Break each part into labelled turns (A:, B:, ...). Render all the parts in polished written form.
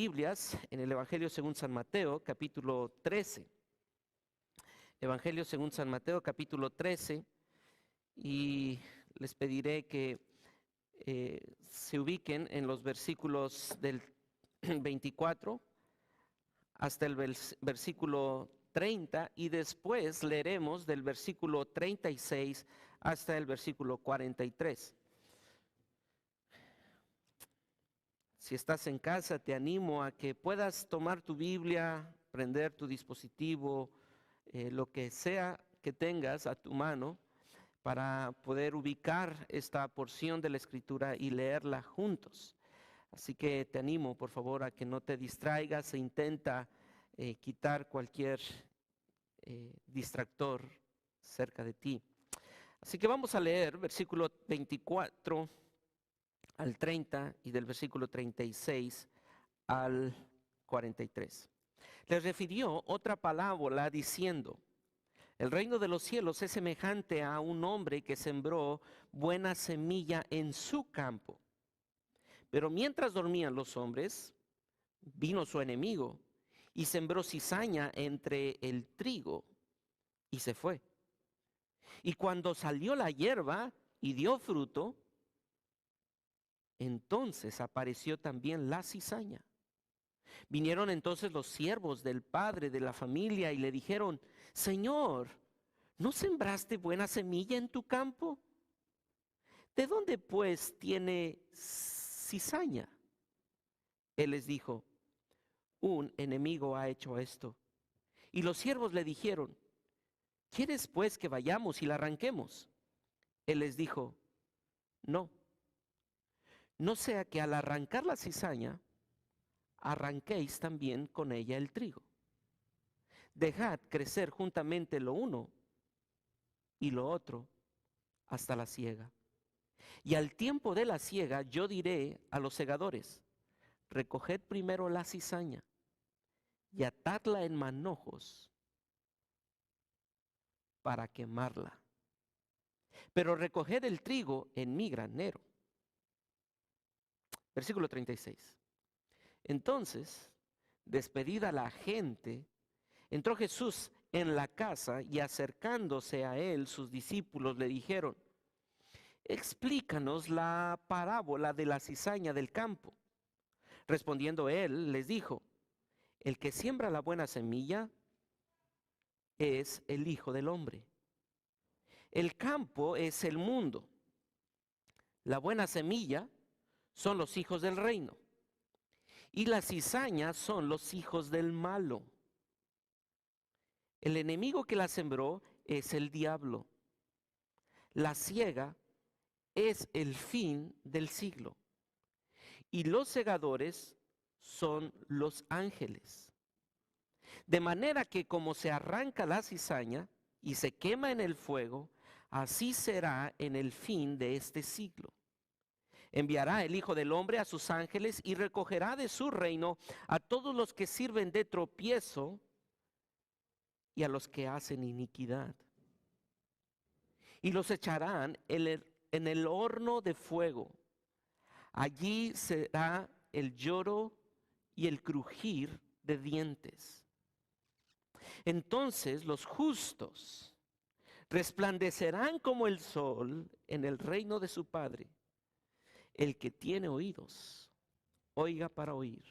A: Biblias en el Evangelio según San Mateo, capítulo 13. Evangelio según San Mateo, capítulo 13. Y les pediré que se ubiquen en los versículos del 24 hasta el versículo 30, y después leeremos del versículo 36 hasta el versículo 43. Si estás en casa, te animo a que puedas tomar tu Biblia, prender tu dispositivo, lo que sea que tengas a tu mano, para poder ubicar esta porción de la Escritura y leerla juntos. Así que te animo, por favor, a que no te distraigas e intenta quitar cualquier distractor cerca de ti. Así que vamos a leer versículo 24 al 30 y del versículo 36 al 43. Les refirió otra parábola diciendo: el reino de los cielos es semejante a un hombre que sembró buena semilla en su campo. Pero mientras dormían los hombres, vino su enemigo y sembró cizaña entre el trigo y se fue. Y cuando salió la hierba y dio fruto, entonces apareció también la cizaña. Vinieron entonces los siervos del padre de la familia y le dijeron: Señor, ¿no sembraste buena semilla en tu campo? ¿De dónde pues tiene cizaña? Él les dijo: un enemigo ha hecho esto. Y los siervos le dijeron: ¿quieres pues que vayamos y la arranquemos? Él les dijo: no sea que al arrancar la cizaña, arranquéis también con ella el trigo. Dejad crecer juntamente lo uno y lo otro hasta la siega. Y al tiempo de la siega yo diré a los segadores: recoged primero la cizaña y atadla en manojos para quemarla, pero recoged el trigo en mi granero. Versículo 36. Entonces, despedida la gente, entró Jesús en la casa, y acercándose a él sus discípulos le dijeron: explícanos la parábola de la cizaña del campo. Respondiendo él les dijo: el que siembra la buena semilla es el Hijo del Hombre. El campo es el mundo. La buena semilla son los hijos del reino, y la cizaña son los hijos del malo. El enemigo que la sembró es el diablo. La siega es el fin del siglo, y los segadores son los ángeles. De manera que como se arranca la cizaña y se quema en el fuego, así será en el fin de este siglo. Enviará el Hijo del Hombre a sus ángeles y recogerá de su reino a todos los que sirven de tropiezo y a los que hacen iniquidad. Y los echarán en el horno de fuego. Allí será el lloro y el crujir de dientes. Entonces los justos resplandecerán como el sol en el reino de su Padre. El que tiene oídos, oiga para oír.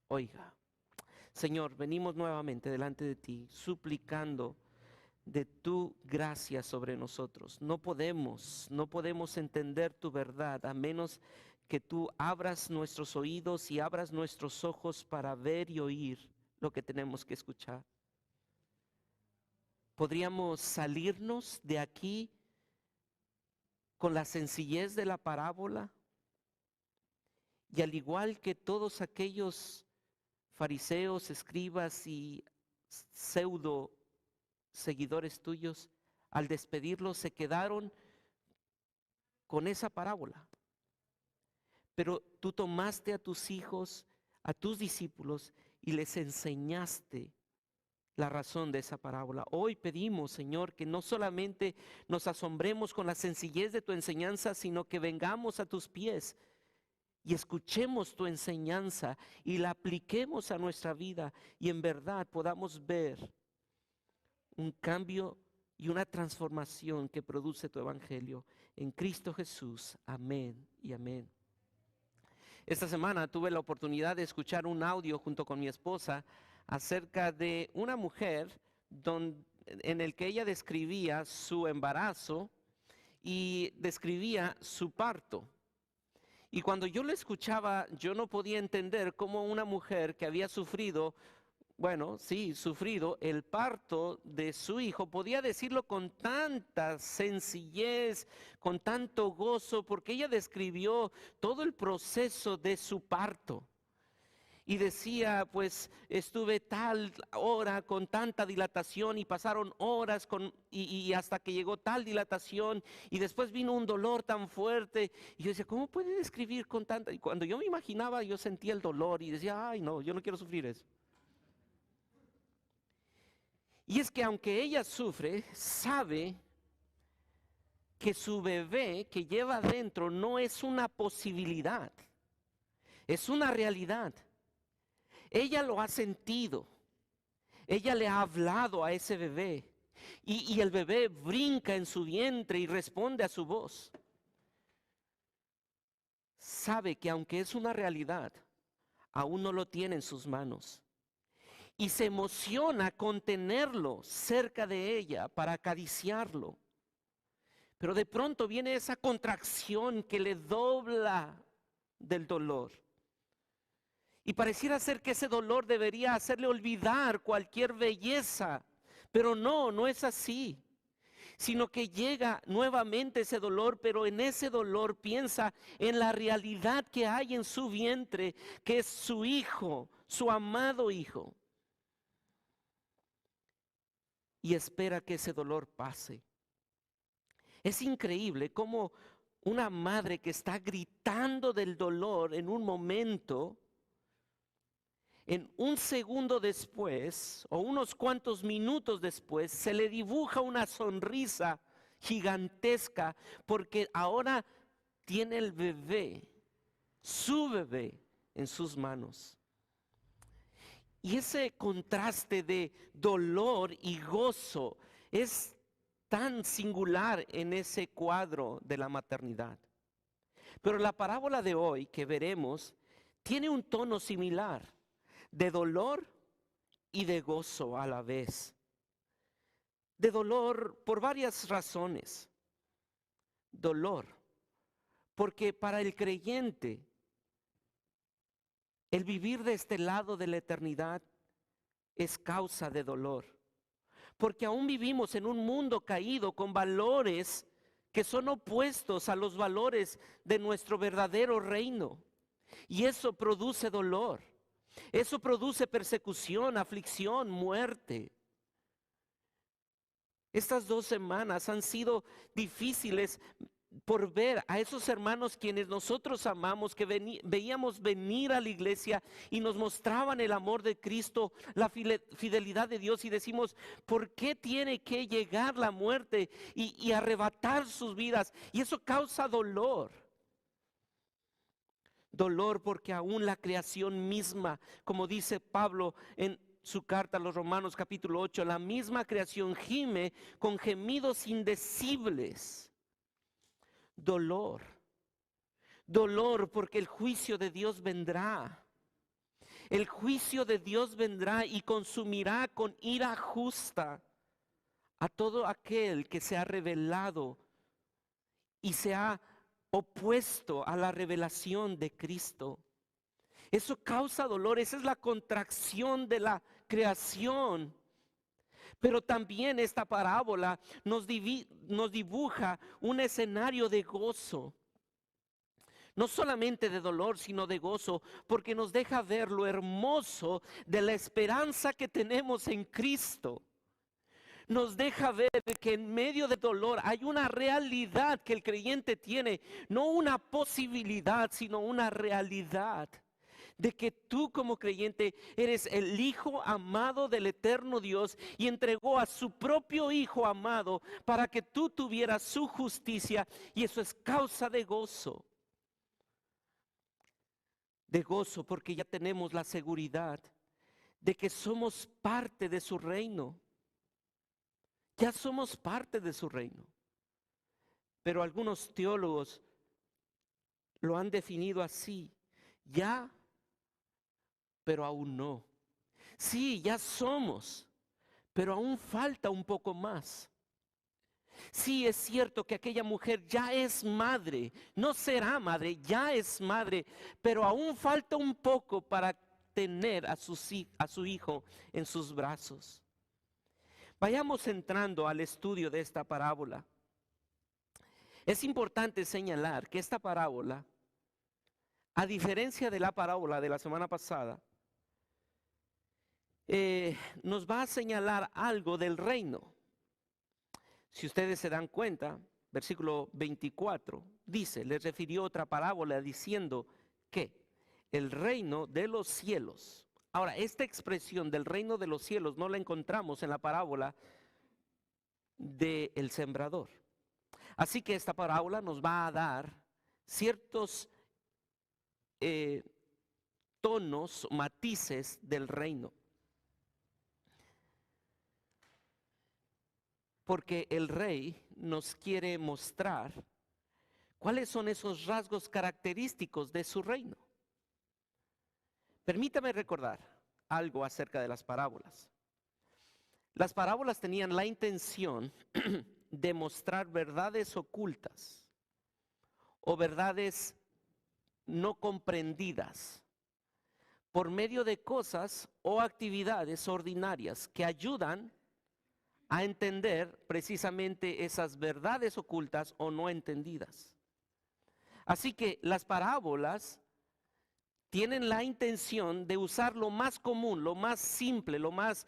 A: Oiga. Señor, venimos nuevamente delante de ti, suplicando de tu gracia sobre nosotros. No podemos entender tu verdad a menos que tú abras nuestros oídos y abras nuestros ojos para ver y oír lo que tenemos que escuchar. Podríamos salirnos de aquí con la sencillez de la parábola, y al igual que todos aquellos fariseos, escribas y pseudo seguidores tuyos, al despedirlos se quedaron con esa parábola. Pero tú tomaste a tus hijos, a tus discípulos, y les enseñaste la razón de esa parábola. Hoy pedimos, Señor, que no solamente nos asombremos con la sencillez de tu enseñanza, sino que vengamos a tus pies y escuchemos tu enseñanza y la apliquemos a nuestra vida y en verdad podamos ver un cambio y una transformación que produce tu evangelio. En Cristo Jesús. Amén y amén. Esta semana tuve la oportunidad de escuchar un audio junto con mi esposa acerca de una mujer en el que ella describía su embarazo y describía su parto. Y cuando yo lo escuchaba, yo no podía entender cómo una mujer que había sufrido el parto de su hijo, podía decirlo con tanta sencillez, con tanto gozo, porque ella describió todo el proceso de su parto. Y decía, pues estuve tal hora con tanta dilatación y pasaron horas y hasta que llegó tal dilatación y después vino un dolor tan fuerte. Y yo decía, ¿cómo puede describir con tanta? Y cuando yo me imaginaba, yo sentía el dolor y decía, ay no, yo no quiero sufrir eso. Y es que aunque ella sufre, sabe que su bebé que lleva adentro no es una posibilidad, es una realidad. Ella lo ha sentido, ella le ha hablado a ese bebé y el bebé brinca en su vientre y responde a su voz. Sabe que aunque es una realidad, aún no lo tiene en sus manos. Y se emociona con tenerlo cerca de ella para acariciarlo. Pero de pronto viene esa contracción que le dobla del dolor. Y pareciera ser que ese dolor debería hacerle olvidar cualquier belleza. Pero no es así. Sino que llega nuevamente ese dolor, pero en ese dolor piensa en la realidad que hay en su vientre, que es su hijo, su amado hijo. Y espera que ese dolor pase. Es increíble cómo una madre que está gritando del dolor en un momento, en un segundo después o unos cuantos minutos después, se le dibuja una sonrisa gigantesca porque ahora tiene el bebé, su bebé, en sus manos. Y ese contraste de dolor y gozo es tan singular en ese cuadro de la maternidad. Pero la parábola de hoy que veremos tiene un tono similar, de dolor y de gozo a la vez. De dolor por varias razones. Dolor, porque para el creyente el vivir de este lado de la eternidad es causa de dolor. Porque aún vivimos en un mundo caído con valores que son opuestos a los valores de nuestro verdadero reino. Y eso produce dolor. Eso produce persecución, aflicción, muerte. Estas 2 semanas han sido difíciles por ver a esos hermanos quienes nosotros amamos, que veíamos venir a la iglesia y nos mostraban el amor de Cristo, la fidelidad de Dios, y decimos, ¿por qué tiene que llegar la muerte y arrebatar sus vidas? Y eso causa dolor. Dolor porque aún la creación misma, como dice Pablo en su carta a los Romanos capítulo 8, la misma creación gime con gemidos indecibles. Dolor porque el juicio de Dios vendrá. El juicio de Dios vendrá y consumirá con ira justa a todo aquel que se ha rebelado y se ha opuesto a la revelación de Cristo. Eso causa dolor, esa es la contracción de la creación. Pero también esta parábola nos dibuja un escenario de gozo. No solamente de dolor, sino de gozo, porque nos deja ver lo hermoso de la esperanza que tenemos en Cristo. Nos deja ver que en medio del dolor hay una realidad que el creyente tiene, no una posibilidad, sino una realidad. De que tú como creyente eres el hijo amado del eterno Dios y entregó a su propio hijo amado para que tú tuvieras su justicia, y eso es causa de gozo. de gozo porque ya tenemos la seguridad de que somos parte de su reino. Ya somos parte de su reino. Pero algunos teólogos lo han definido así: ya, pero aún no. Sí, ya somos, pero aún falta un poco más. Sí, es cierto que aquella mujer ya es madre, no será madre, ya es madre, pero aún falta un poco para tener a su hijo en sus brazos. Vayamos entrando al estudio de esta parábola. Es importante señalar que esta parábola, a diferencia de la parábola de la semana pasada, nos va a señalar algo del reino. Si ustedes se dan cuenta, versículo 24 dice, les refirió otra parábola diciendo que el reino de los cielos. Ahora, esta expresión del reino de los cielos no la encontramos en la parábola del sembrador. Así que esta parábola nos va a dar ciertos tonos, matices del reino. Porque el rey nos quiere mostrar cuáles son esos rasgos característicos de su reino. Permítame recordar algo acerca de las parábolas. Las parábolas tenían la intención de mostrar verdades ocultas o verdades no comprendidas por medio de cosas o actividades ordinarias que ayudan a entender precisamente esas verdades ocultas o no entendidas. Así que las parábolas tienen la intención de usar lo más común, lo más simple, lo más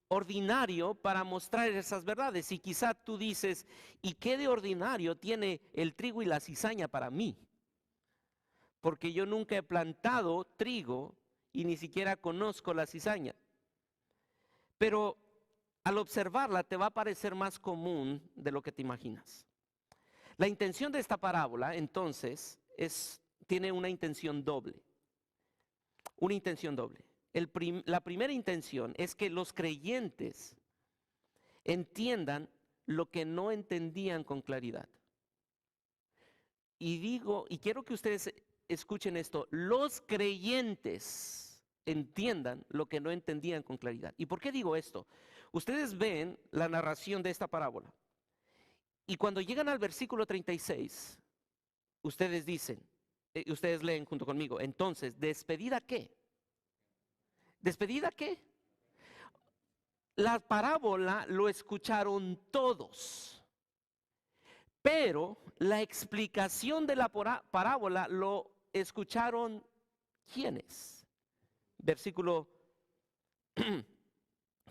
A: ordinario para mostrar esas verdades. Y quizá tú dices, ¿y qué de ordinario tiene el trigo y la cizaña para mí? Porque yo nunca he plantado trigo y ni siquiera conozco la cizaña. Pero al observarla te va a parecer más común de lo que te imaginas. La intención de esta parábola, entonces, tiene una intención doble. Una intención doble. La primera intención es que los creyentes entiendan lo que no entendían con claridad. Y quiero que ustedes escuchen esto: los creyentes entiendan lo que no entendían con claridad. ¿Y por qué digo esto? Ustedes ven la narración de esta parábola y cuando llegan al versículo 36, ustedes dicen, ustedes leen junto conmigo, entonces, ¿despedida qué? ¿Despedida qué? La parábola lo escucharon todos, pero la explicación de la parábola lo escucharon ¿quiénes? Versículo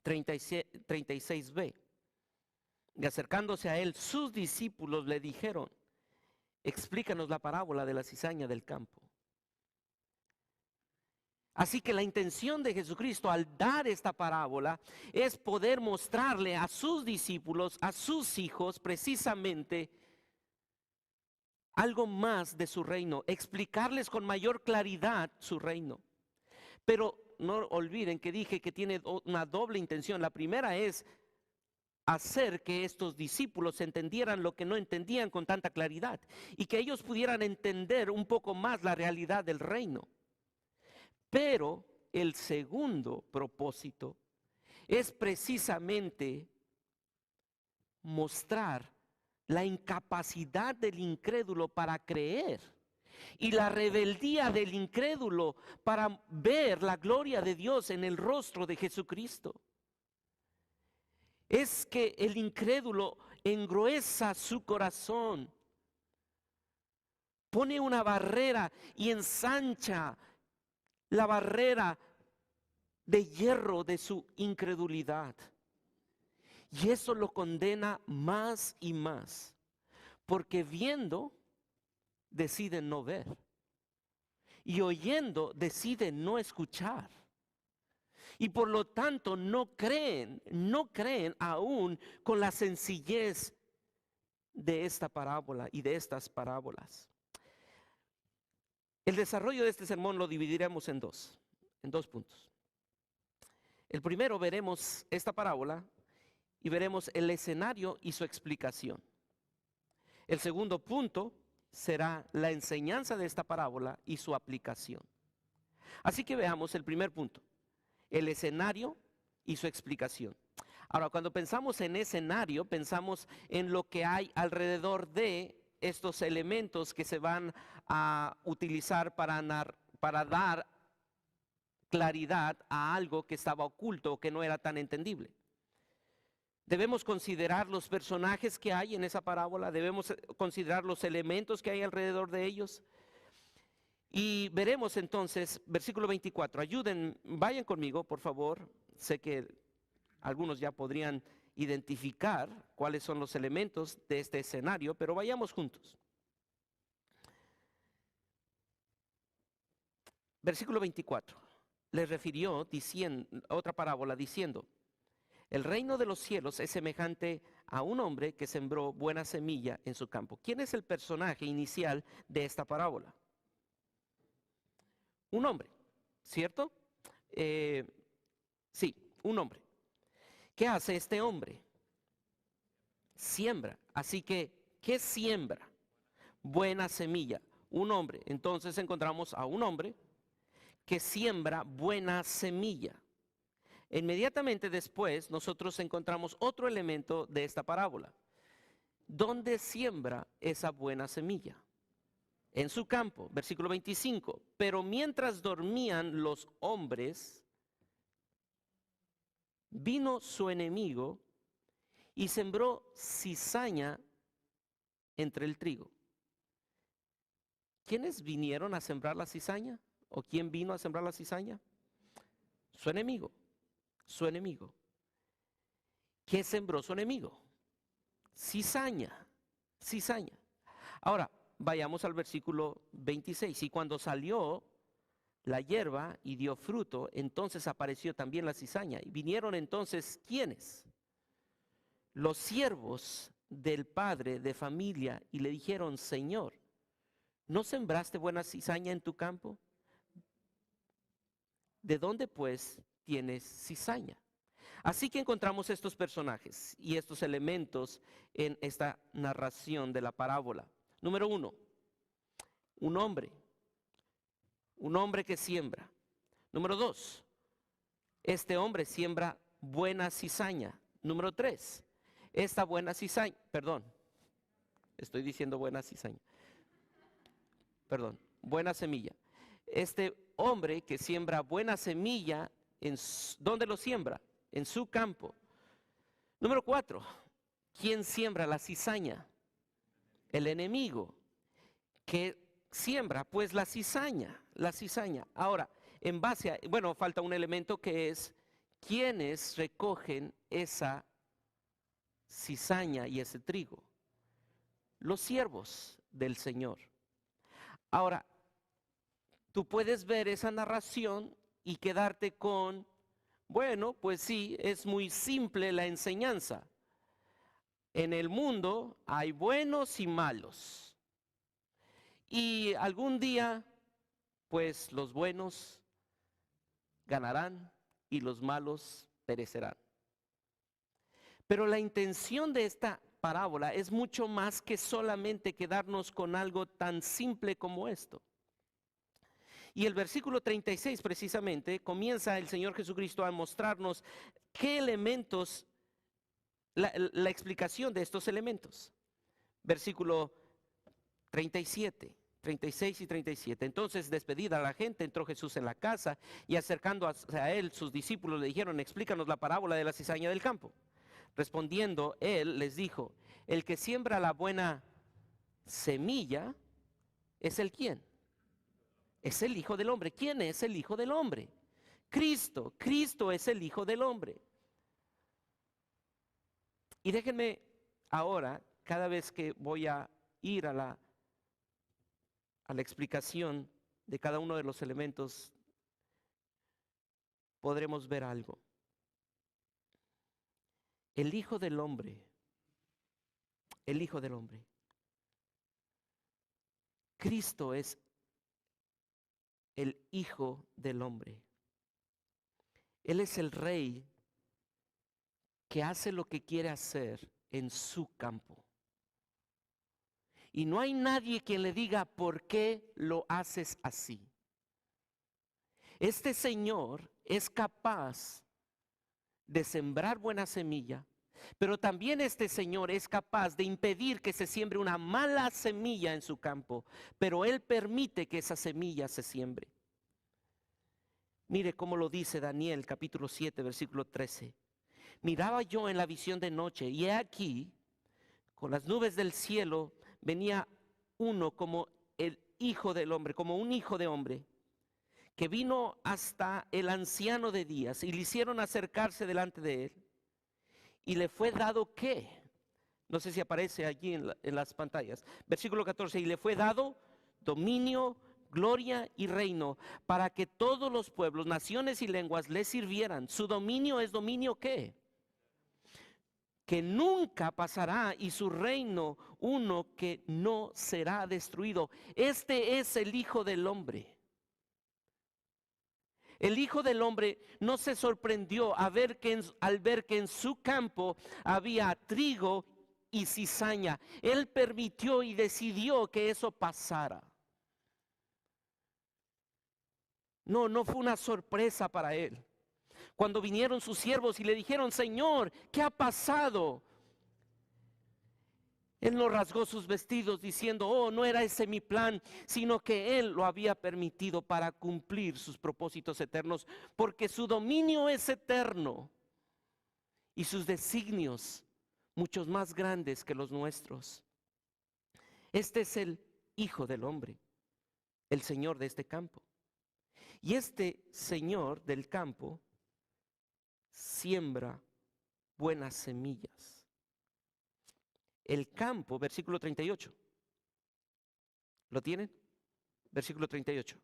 A: 36b. Y acercándose a él, sus discípulos le dijeron, explícanos la parábola de la cizaña del campo. Así que la intención de Jesucristo al dar esta parábola es poder mostrarle a sus discípulos, a sus hijos, precisamente algo más de su reino, explicarles con mayor claridad su reino. Pero no olviden que dije que tiene una doble intención. La primera es hacer que estos discípulos entendieran lo que no entendían con tanta claridad y que ellos pudieran entender un poco más la realidad del reino. Pero el segundo propósito es precisamente mostrar la incapacidad del incrédulo para creer y la rebeldía del incrédulo para ver la gloria de Dios en el rostro de Jesucristo. Es que el incrédulo engruesa su corazón, pone una barrera y ensancha la barrera de hierro de su incredulidad. Y eso lo condena más y más, porque viendo deciden no ver y oyendo deciden no escuchar. Y por lo tanto no creen aún con la sencillez de esta parábola y de estas parábolas. El desarrollo de este sermón lo dividiremos en dos puntos. El primero, veremos esta parábola y veremos el escenario y su explicación. El segundo punto será la enseñanza de esta parábola y su aplicación. Así que veamos el primer punto, el escenario y su explicación. Ahora, cuando pensamos en escenario, pensamos en lo que hay alrededor de estos elementos que se van a utilizar para dar claridad a algo que estaba oculto o que no era tan entendible. Debemos considerar los personajes que hay en esa parábola, debemos considerar los elementos que hay alrededor de ellos. Y veremos entonces, versículo 24, vayan conmigo, por favor. Sé que algunos ya podrían identificar cuáles son los elementos de este escenario, pero vayamos juntos. Versículo 24, les refirió otra parábola diciendo: el reino de los cielos es semejante a un hombre que sembró buena semilla en su campo. ¿Quién es el personaje inicial de esta parábola? Un hombre, ¿cierto? Sí, un hombre. ¿Qué hace este hombre? Siembra. Así que, ¿qué siembra? Buena semilla. Un hombre. Entonces encontramos a un hombre que siembra buena semilla. Inmediatamente después nosotros encontramos otro elemento de esta parábola. ¿Dónde siembra esa buena semilla? En su campo, versículo 25. Pero mientras dormían los hombres, vino su enemigo y sembró cizaña entre el trigo. ¿Quiénes vinieron a sembrar la cizaña? ¿O quién vino a sembrar la cizaña? Su enemigo. Su enemigo. ¿Qué sembró su enemigo? Cizaña. Cizaña. Ahora, vayamos al versículo 26. Y cuando salió la hierba y dio fruto, entonces apareció también la cizaña. Y vinieron entonces, ¿quiénes? Los siervos del padre de familia y le dijeron: Señor, ¿no sembraste buena cizaña en tu campo? ¿De dónde pues tienes cizaña? Así que encontramos estos personajes y estos elementos en esta narración de la parábola. Número 1, un hombre que siembra. Número 2, este hombre siembra buena cizaña. Número 3, esta buena cizaña, estoy diciendo buena cizaña, buena semilla. Este hombre que siembra buena semilla, ¿dónde lo siembra? En su campo. Número 4, ¿quién siembra la cizaña? El enemigo. ¿Qué siembra? Pues la cizaña, la cizaña. Ahora, falta un elemento que es: ¿quiénes recogen esa cizaña y ese trigo? Los siervos del Señor. Ahora, tú puedes ver esa narración y quedarte con: bueno, pues sí, es muy simple la enseñanza. En el mundo hay buenos y malos. Y algún día, pues los buenos ganarán y los malos perecerán. Pero la intención de esta parábola es mucho más que solamente quedarnos con algo tan simple como esto. Y el versículo 36 precisamente comienza el Señor Jesucristo a mostrarnos qué elementos, la explicación de estos elementos. Versículo 37, 36 y 37. Entonces, despedida la gente, entró Jesús en la casa y acercando a él sus discípulos le dijeron: explícanos la parábola de la cizaña del campo. Respondiendo él les dijo: el que siembra la buena semilla es el ¿quién? Es el Hijo del Hombre. ¿Quién es el Hijo del Hombre? Cristo. Cristo es el Hijo del Hombre. Y déjenme ahora, cada vez que voy a ir a la explicación de cada uno de los elementos, podremos ver algo. El Hijo del Hombre, el Hijo del Hombre. Cristo es el Hijo del Hombre. Él es el Rey que hace lo que quiere hacer en su campo. Y no hay nadie quien le diga por qué lo haces así. Este Señor es capaz de sembrar buena semilla, pero también este Señor es capaz de impedir que se siembre una mala semilla en su campo, pero Él permite que esa semilla se siembre. Mire cómo lo dice Daniel capítulo 7 versículo 13. Miraba yo en la visión de noche y he aquí, con las nubes del cielo, venía uno como el Hijo del Hombre, como un hijo de hombre, que vino hasta el anciano de días y le hicieron acercarse delante de él. Y le fue dado ¿qué? No sé si aparece allí en las pantallas. Versículo 14, y le fue dado dominio, gloria y reino, para que todos los pueblos, naciones y lenguas le sirvieran. Su dominio es dominio ¿qué? Que nunca pasará, y su reino uno que no será destruido. Este es el Hijo del Hombre. El Hijo del Hombre no se sorprendió al ver que en su campo había trigo y cizaña. Él permitió y decidió que eso pasara. No fue una sorpresa para él. Cuando vinieron sus siervos y le dijeron: Señor, ¿qué ha pasado? Él no rasgó sus vestidos diciendo: oh, no era ese mi plan, sino que Él lo había permitido para cumplir sus propósitos eternos, porque su dominio es eterno y sus designios muchos más grandes que los nuestros. Este es el Hijo del Hombre, el Señor de este campo. Y este Señor del campo siembra buenas semillas. El campo, versículo 38. ¿Lo tienen? Versículo 38.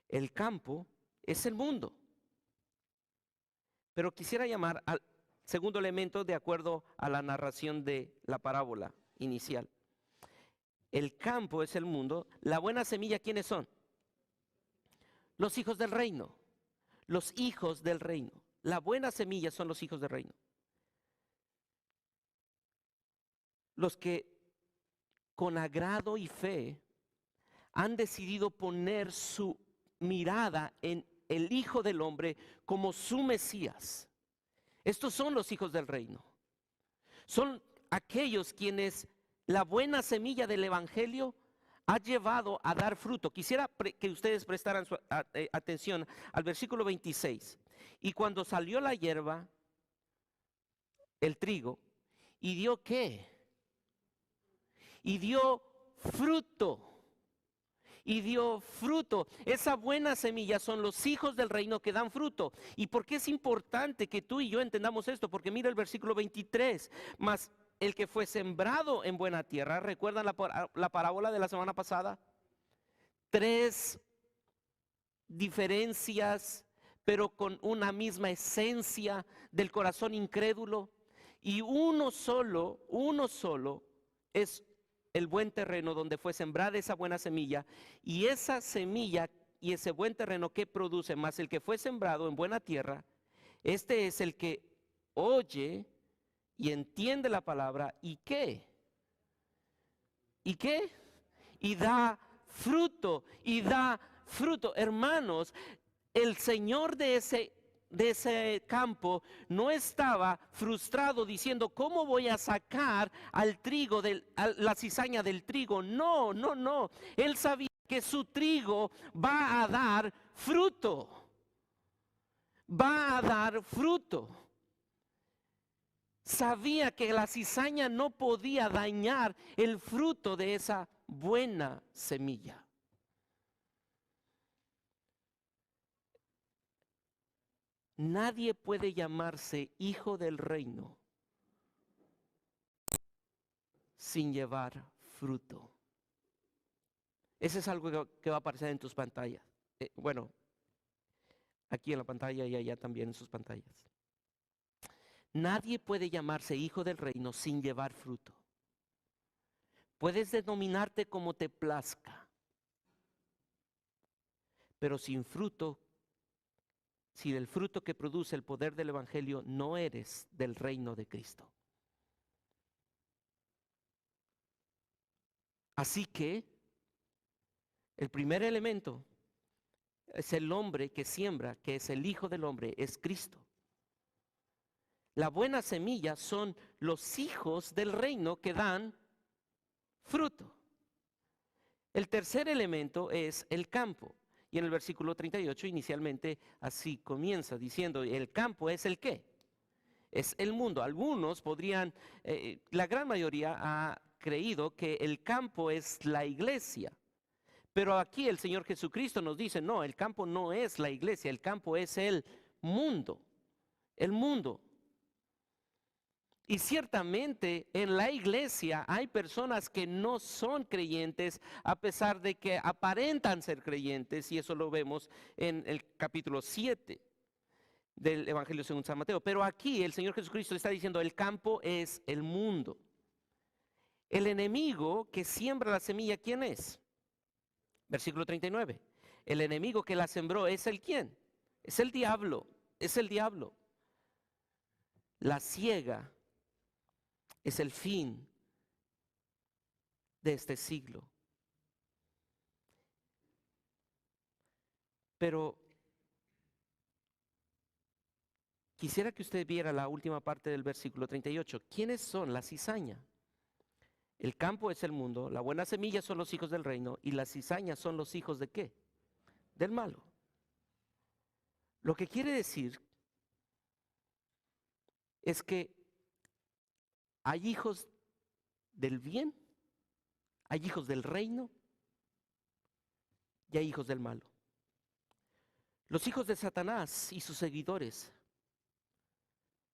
A: El campo es el mundo. Pero quisiera llamar al segundo elemento de acuerdo a la narración de la parábola inicial. El campo es el mundo. La buena semilla, ¿quiénes son? Los hijos del reino. Los hijos del reino. La buena semilla son los hijos del reino. Los que con agrado y fe han decidido poner su mirada en el Hijo del Hombre como su Mesías. Estos son los hijos del reino. Son aquellos quienes la buena semilla del Evangelio ha llevado a dar fruto. Quisiera que ustedes prestaran atención al versículo 26. Y cuando salió la hierba, el trigo, ¿y dio qué? Y dio fruto. Y dio fruto. Esa buena semilla son los hijos del reino que dan fruto. ¿Y por qué es importante que tú y yo entendamos esto? Porque mira el versículo 23. Mas el que fue sembrado en buena tierra, ¿recuerdan la parábola de la semana pasada? 3 diferencias, pero con una misma esencia del corazón incrédulo. Y uno solo es el buen terreno donde fue sembrada esa buena semilla, y esa semilla y ese buen terreno que produce, más el que fue sembrado en buena tierra, este es el que oye y entiende la palabra, ¿y qué? ¿Y qué? Y da fruto, hermanos. El Señor de ese campo no estaba frustrado diciendo: ¿cómo voy a sacar al trigo, la cizaña del trigo? No. Él sabía que su trigo va a dar fruto. Va a dar fruto. Sabía que la cizaña no podía dañar el fruto de esa buena semilla. Nadie puede llamarse hijo del reino sin llevar fruto. Ese es algo que va a aparecer en tus pantallas. Bueno, aquí en la pantalla y allá también en sus pantallas. Nadie puede llamarse hijo del reino sin llevar fruto. Puedes denominarte como te plazca, Pero sin fruto, si el fruto que produce el poder del Evangelio, no eres del reino de Cristo. Así que el primer elemento es el hombre que siembra, que es el Hijo del Hombre, es Cristo. La buena semilla son los hijos del reino que dan fruto. El tercer elemento es el campo. Y en el versículo 38 inicialmente así comienza diciendo, ¿el campo es el qué? Es el mundo. Algunos podrían, la gran mayoría ha creído que el campo es la iglesia. Pero aquí el Señor Jesucristo nos dice, no, el campo no es la iglesia, el campo es el mundo. El mundo. Y ciertamente en la iglesia hay personas que no son creyentes a pesar de que aparentan ser creyentes, y eso lo vemos en el capítulo 7 del Evangelio según San Mateo. Pero aquí el Señor Jesucristo está diciendo, el campo es el mundo. El enemigo que siembra la semilla, ¿quién es? Versículo 39. El enemigo que la sembró es el ¿quién? Es el diablo, es el diablo. La ciega es el fin de este siglo. Pero quisiera que usted viera la última parte del versículo 38. ¿Quiénes son la cizaña? El campo es el mundo, la buena semilla son los hijos del reino y las cizañas son los hijos de ¿qué? Del malo. Lo que quiere decir es que hay hijos del bien, hay hijos del reino y hay hijos del malo. Los hijos de Satanás y sus seguidores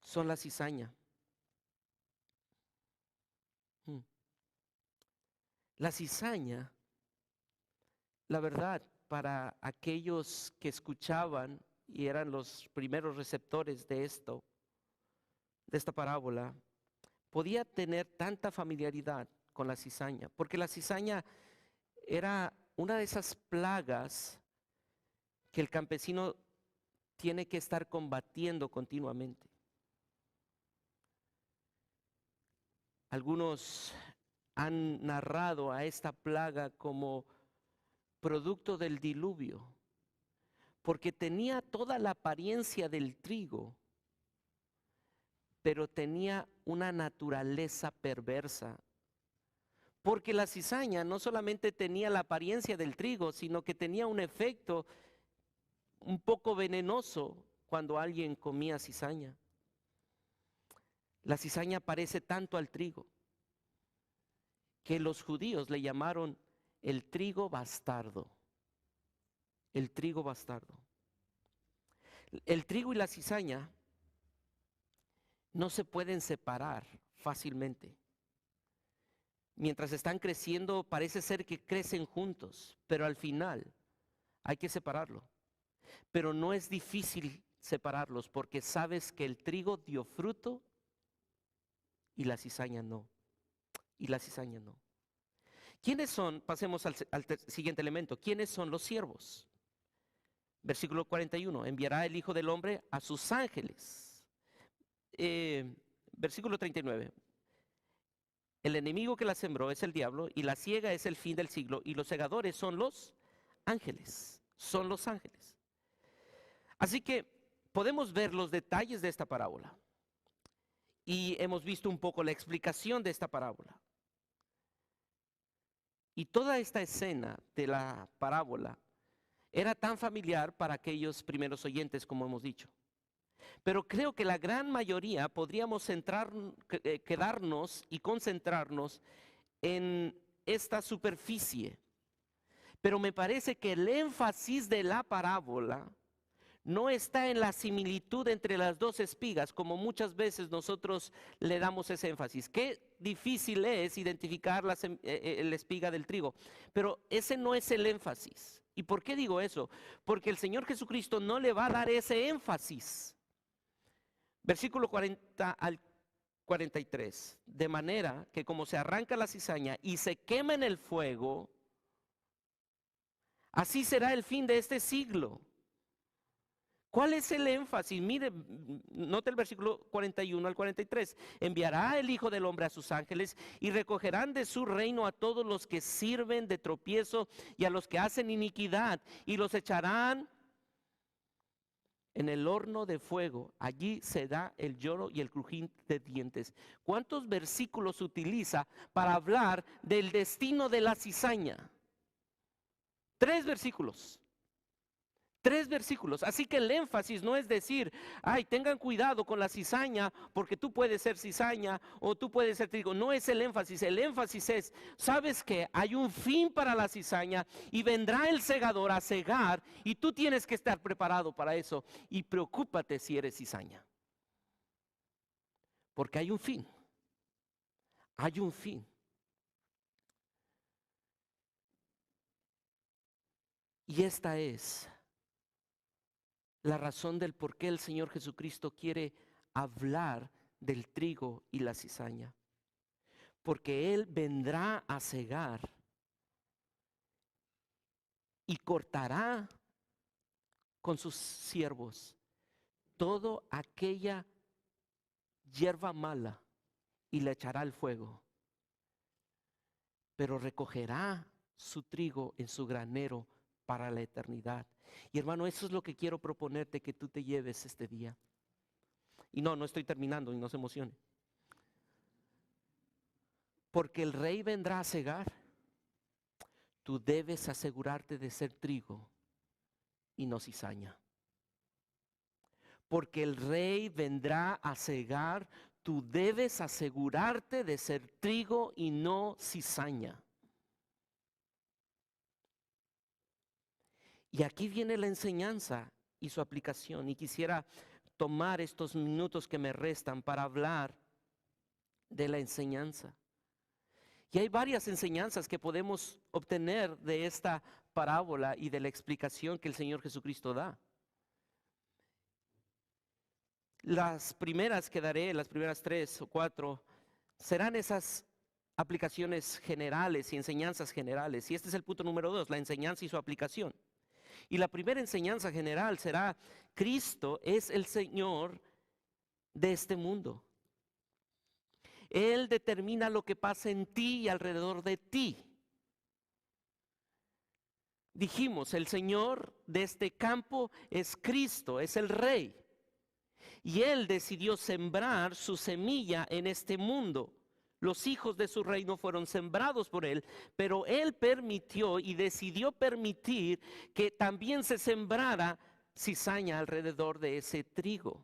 A: son la cizaña. La cizaña, la verdad, para aquellos que escuchaban y eran los primeros receptores de esto, de esta parábola, podía tener tanta familiaridad con la cizaña, porque la cizaña era una de esas plagas que el campesino tiene que estar combatiendo continuamente. Algunos han narrado a esta plaga como producto del diluvio, porque tenía toda la apariencia del trigo, pero tenía una naturaleza perversa. Porque la cizaña no solamente tenía la apariencia del trigo, sino que tenía un efecto un poco venenoso cuando alguien comía cizaña. La cizaña parece tanto al trigo que los judíos le llamaron el trigo bastardo. El trigo bastardo. El trigo y la cizaña no se pueden separar fácilmente. Mientras están creciendo, parece ser que crecen juntos, pero al final hay que separarlo. Pero no es difícil separarlos porque sabes que el trigo dio fruto y la cizaña no. Y la cizaña no. ¿Quiénes son? Pasemos al siguiente elemento. ¿Quiénes son los siervos? Versículo 41. Enviará el Hijo del Hombre a sus ángeles. Versículo 39. El enemigo que la sembró es el diablo y la siega es el fin del siglo y los segadores son los ángeles. Son los ángeles. Así que podemos ver los detalles de esta parábola y hemos visto un poco la explicación de esta parábola. Y toda esta escena de la parábola era tan familiar para aquellos primeros oyentes, como hemos dicho. Pero creo que la gran mayoría podríamos quedarnos y concentrarnos en esta superficie. Pero me parece que el énfasis de la parábola no está en la similitud entre las dos espigas, como muchas veces nosotros le damos ese énfasis. Qué difícil es identificar la espiga del trigo, pero ese no es el énfasis. ¿Y por qué digo eso? Porque el Señor Jesucristo no le va a dar ese énfasis. Versículo 40 al 43. De manera que como se arranca la cizaña y se quema en el fuego, Así será el fin de este siglo. ¿Cuál es el énfasis? Mire, note el versículo 41 al 43. Enviará el Hijo del Hombre a sus ángeles y recogerán de su reino a todos los que sirven de tropiezo y a los que hacen iniquidad, y los echarán en el horno de fuego. Allí se da el lloro y el crujir de dientes. ¿Cuántos versículos utiliza para hablar del destino de la cizaña? 3 versículos. 3 versículos. Así que el énfasis no es decir, ay, tengan cuidado con la cizaña porque tú puedes ser cizaña o tú puedes ser trigo. No es el énfasis. El énfasis es, sabes que hay un fin para la cizaña y vendrá el segador a cegar y tú tienes que estar preparado para eso. Y preocúpate si eres cizaña. Porque hay un fin. Hay un fin. Y esta es la razón del por qué el Señor Jesucristo quiere hablar del trigo y la cizaña. Porque Él vendrá a cegar y cortará con sus siervos toda aquella hierba mala y la echará al fuego. Pero recogerá su trigo en su granero para la eternidad. Y hermano, eso es lo que quiero proponerte que tú te lleves este día. Y no estoy terminando y no se emocione. Porque el rey vendrá a cegar. Tú debes asegurarte de ser trigo y no cizaña. Porque el rey vendrá a cegar. Tú debes asegurarte de ser trigo y no cizaña. Y aquí viene la enseñanza y su aplicación. Y quisiera tomar estos minutos que me restan para hablar de la enseñanza. Y hay varias enseñanzas que podemos obtener de esta parábola y de la explicación que el Señor Jesucristo da. Las primeras que daré, las primeras 3 o 4, serán esas aplicaciones generales y enseñanzas generales. Y este es el punto número 2, la enseñanza y su aplicación. Y la primera enseñanza general será: Cristo es el Señor de este mundo. Él determina lo que pasa en ti y alrededor de ti. Dijimos, el Señor de este campo es Cristo, es el Rey. Y Él decidió sembrar su semilla en este mundo. Los hijos de su reino fueron sembrados por Él, pero Él permitió y decidió permitir que también se sembrara cizaña alrededor de ese trigo.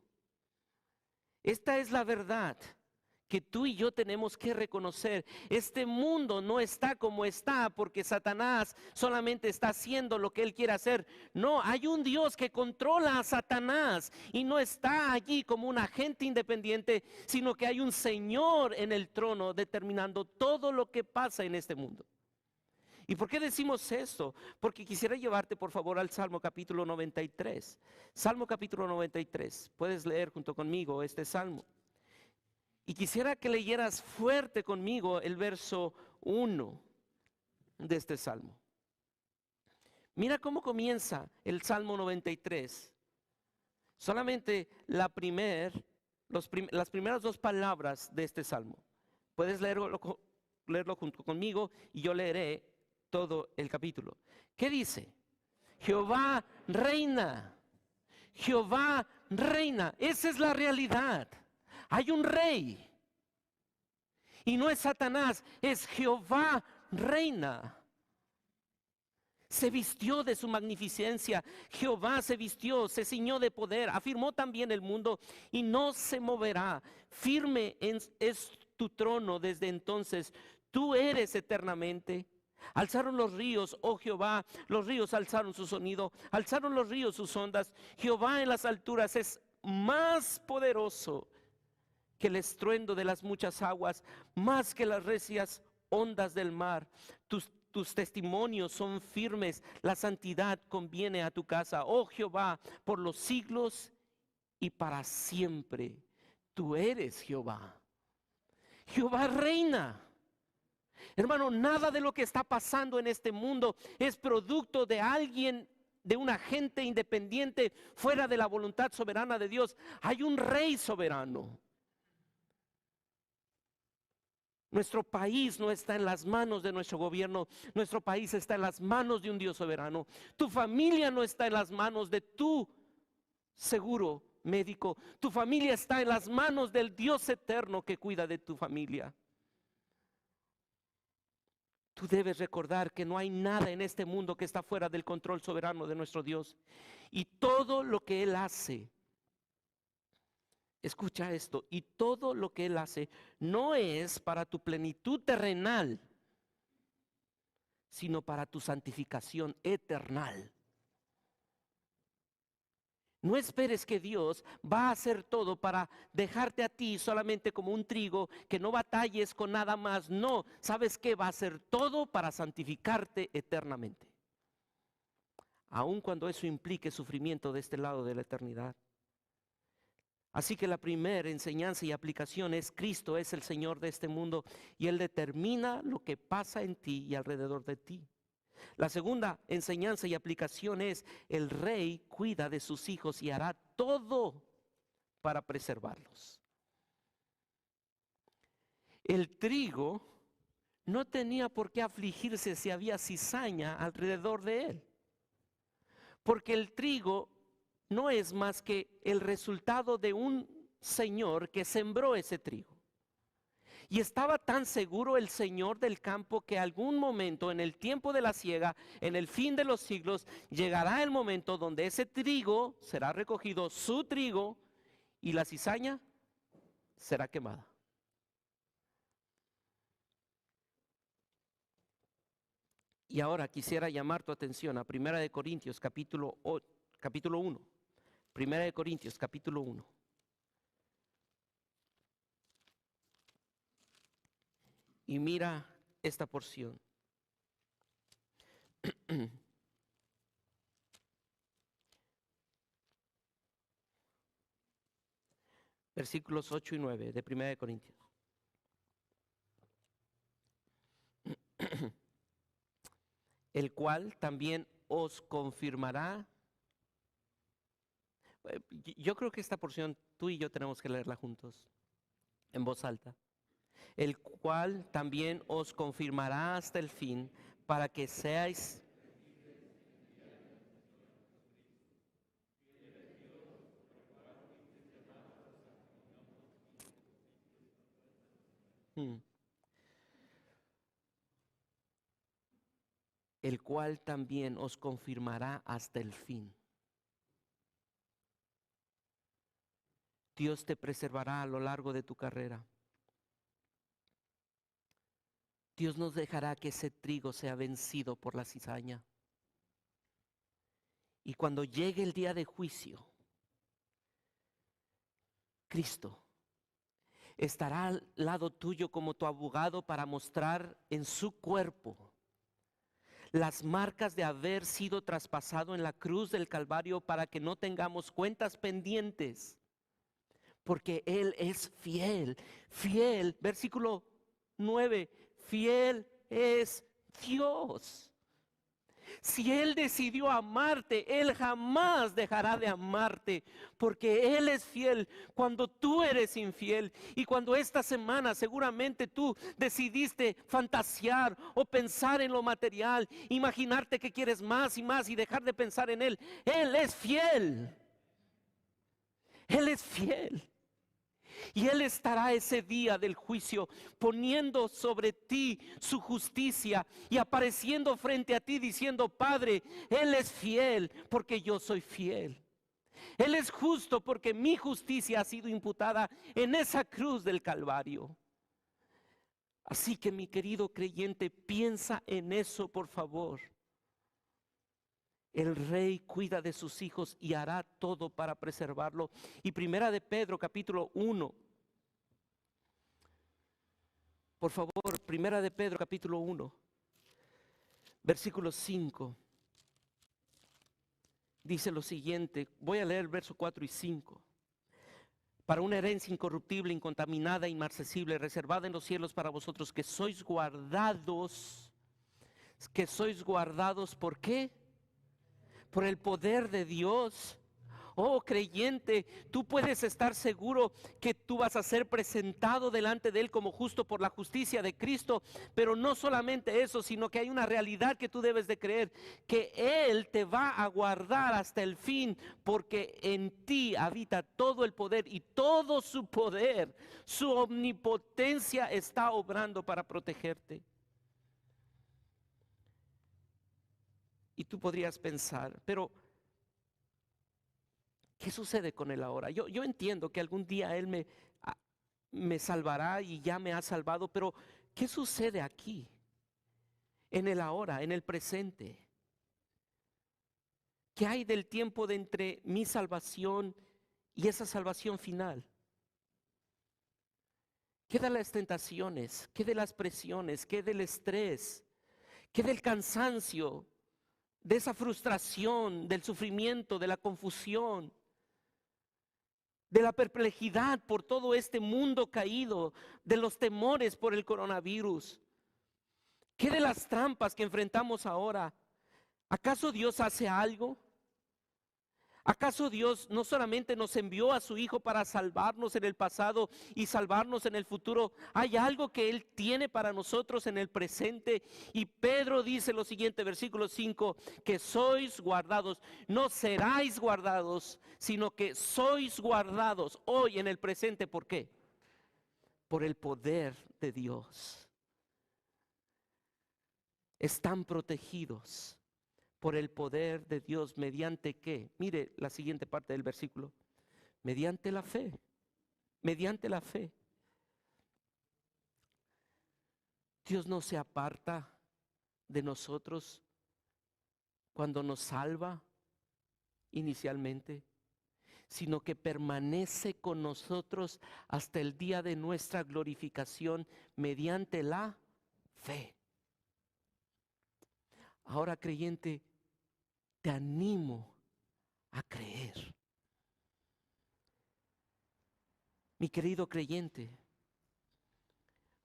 A: Esta es la verdad que tú y yo tenemos que reconocer. Este mundo no está como está porque Satanás solamente está haciendo lo que él quiere hacer. No, hay un Dios que controla a Satanás y no está allí como un agente independiente, sino que hay un Señor en el trono determinando todo lo que pasa en este mundo. ¿Y por qué decimos esto? Porque quisiera llevarte por favor al Salmo capítulo 93. Salmo capítulo 93. Puedes leer junto conmigo este salmo. Y quisiera que leyeras fuerte conmigo el verso 1 de este salmo. Mira cómo comienza el Salmo 93. Solamente las primeras 2 palabras de este salmo. Puedes leerlo junto conmigo y yo leeré todo el capítulo. ¿Qué dice? Jehová reina. Jehová reina. Esa es la realidad. Hay un rey y no es Satanás, es Jehová reina. Se vistió de su magnificencia, Jehová se vistió, se ciñó de poder, afirmó también el mundo y no se moverá. Firme es tu trono desde entonces, tú eres eternamente. Alzaron los ríos, oh Jehová, los ríos alzaron su sonido, alzaron los ríos sus ondas. Jehová en las alturas es más poderoso que el estruendo de las muchas aguas, más que las recias ondas del mar. Tus testimonios son firmes, la santidad conviene a tu casa, oh Jehová, por los siglos y para siempre. Tú eres Jehová. Jehová reina. Hermano, nada de lo que está pasando en este mundo es producto de alguien, de un agente independiente fuera de la voluntad soberana de Dios. Hay un rey soberano. Nuestro país no está en las manos de nuestro gobierno. Nuestro país está en las manos de un Dios soberano. Tu familia no está en las manos de tu seguro médico. Tu familia está en las manos del Dios eterno que cuida de tu familia. Tú debes recordar que no hay nada en este mundo que está fuera del control soberano de nuestro Dios. Y todo lo que Él hace, escucha esto, y todo lo que Él hace no es para tu plenitud terrenal, sino para tu santificación eternal. No esperes que Dios va a hacer todo para dejarte a ti solamente como un trigo, que no batalles con nada más. No, ¿sabes qué? Va a hacer todo para santificarte eternamente. Aun cuando eso implique sufrimiento de este lado de la eternidad. Así que la primera enseñanza y aplicación es: Cristo es el Señor de este mundo y Él determina lo que pasa en ti y alrededor de ti. La segunda enseñanza y aplicación es: el rey cuida de sus hijos y hará todo para preservarlos. El trigo no tenía por qué afligirse si había cizaña alrededor de él, porque el trigo no es más que el resultado de un señor que sembró ese trigo. Y estaba tan seguro el Señor del campo que algún momento, en el tiempo de la siega, en el fin de los siglos, llegará el momento donde ese trigo será recogido, su trigo, y la cizaña será quemada. Y ahora quisiera llamar tu atención a 1 Corintios capítulo 1. 1 Corintios capítulo 1. Y mira esta porción. Versículos 8 y 9 de 1 Corintios. El cual también os confirmará. Yo creo que esta porción tú y yo tenemos que leerla juntos, en voz alta. El cual también os confirmará hasta el fin, para que seáis el cual también os confirmará hasta el fin. Dios te preservará a lo largo de tu carrera. Dios no dejará que ese trigo sea vencido por la cizaña. Y cuando llegue el día de juicio, Cristo estará al lado tuyo como tu abogado para mostrar en su cuerpo las marcas de haber sido traspasado en la cruz del Calvario, para que no tengamos cuentas pendientes, porque Él es fiel, fiel, versículo 9, fiel es Dios. Si Él decidió amarte, Él jamás dejará de amarte, porque Él es fiel cuando tú eres infiel. Y cuando esta semana seguramente tú decidiste fantasear o pensar en lo material, imaginarte que quieres más y más y dejar de pensar en Él, Él es fiel. Él es fiel. Y Él estará ese día del juicio poniendo sobre ti su justicia y apareciendo frente a ti diciendo: Padre, Él es fiel porque yo soy fiel. Él es justo porque mi justicia ha sido imputada en esa cruz del Calvario. Así que, mi querido creyente, piensa en eso, por favor. El rey cuida de sus hijos y hará todo para preservarlo. Y 1 de Pedro capítulo 1. Por favor, 1 de Pedro capítulo 1, versículo 5. Dice lo siguiente, voy a leer el verso 4 y 5. para una herencia incorruptible, incontaminada, inmarcesible, reservada en los cielos para vosotros, que sois guardados. ¿Por qué? Por el poder de Dios. Oh creyente, tú puedes estar seguro que tú vas a ser presentado delante de Él como justo por la justicia de Cristo, pero no solamente eso, sino que hay una realidad que tú debes de creer, que Él te va a guardar hasta el fin, porque en ti habita todo el poder y todo su poder, su omnipotencia está obrando para protegerte. Y tú podrías pensar, pero ¿qué sucede con Él ahora? Yo entiendo que algún día Él me salvará y ya me ha salvado, pero ¿qué sucede aquí? En el ahora, en el presente. ¿Qué hay del tiempo de entre mi salvación y esa salvación final? ¿Qué de las tentaciones? ¿Qué de las presiones? ¿Qué del estrés? ¿Qué del cansancio? De esa frustración, del sufrimiento, de la confusión, de la perplejidad por todo este mundo caído, de los temores por el coronavirus. ¿Qué de las trampas que enfrentamos ahora? ¿Acaso Dios hace algo? ¿Acaso Dios no solamente nos envió a su Hijo para salvarnos en el pasado y salvarnos en el futuro? Hay algo que Él tiene para nosotros en el presente. Y Pedro dice lo siguiente, versículo 5, que sois guardados. No seráis guardados, sino que sois guardados hoy en el presente. ¿Por qué? Por el poder de Dios. Están protegidos por el poder de Dios. ¿Mediante qué? Mire la siguiente parte del versículo. Mediante la fe. Mediante la fe. Dios no se aparta de nosotros cuando nos salva inicialmente, sino que permanece con nosotros hasta el día de nuestra glorificación mediante la fe. Ahora, creyente, te animo a creer. Mi querido creyente,